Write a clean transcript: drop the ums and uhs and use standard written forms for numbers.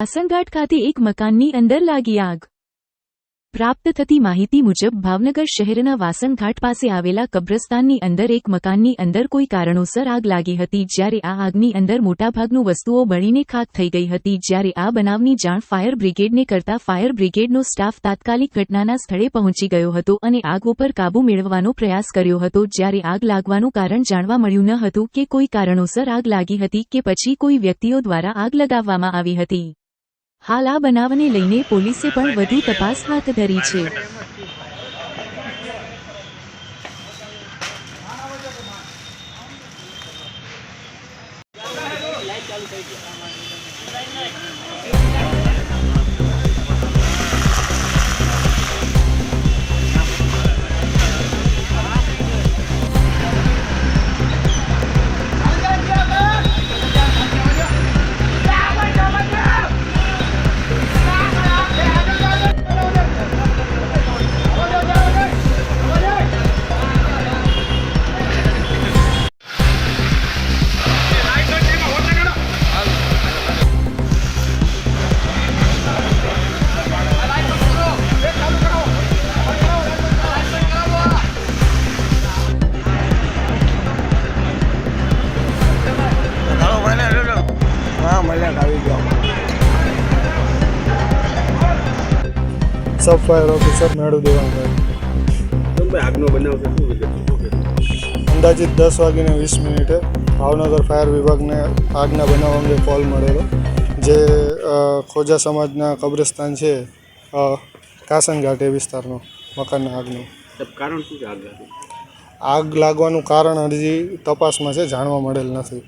વાસણઘાટ ખાતે એક મકાનની અંદર લાગી આગ। પ્રાપ્ત થતી માહિતી મુજબ ભાવનગર શહેરના વાસણઘાટ પાસે આવેલા કબ્રસ્તાનની અંદર એક મકાનની અંદર કોઈ કારણોસર આગ લાગી હતી, જ્યારે આ આગની અંદર મોટાભાગનું વસ્તુઓ બળીને ખાક થઈ ગઈ હતી। જ્યારે આ બનાવની જાણ ફાયર બ્રિગેડને કરતા ફાયર બ્રિગેડનો સ્ટાફ તાત્કાલિક ઘટનાના સ્થળે પહોંચી ગયો હતો અને આગ ઉપર કાબૂ મેળવવાનો પ્રયાસ કર્યો હતો। જ્યારે આગ લાગવાનું કારણ જાણવા મળ્યું ન હતું કે કોઈ કારણોસર આગ લાગી હતી કે પછી કોઈ વ્યક્તિઓ દ્વારા આગ લગાવવામાં આવી હતી। હાલ આ બનાવને લઈને પોલીસે પણ વધુ તપાસ હાથ ધરી છે। सब फायर ऑफिसर मेड़ू देवांगभाई। આગનો બનાવ છે શું વિગત અંદાજિત 10:20 ભાવનગર ફાયર વિભાગને આગના બનાવ અંગે કોલ મળેલો, જે ખોજા સમાજના કબ્રસ્તાન છે કાસનઘાટ એ વિસ્તારનો મકાનના આગનો। કારણ શું છે આગ લાગવાનું કારણ હજી તપાસમાં છે, જાણવા મળેલ નથી।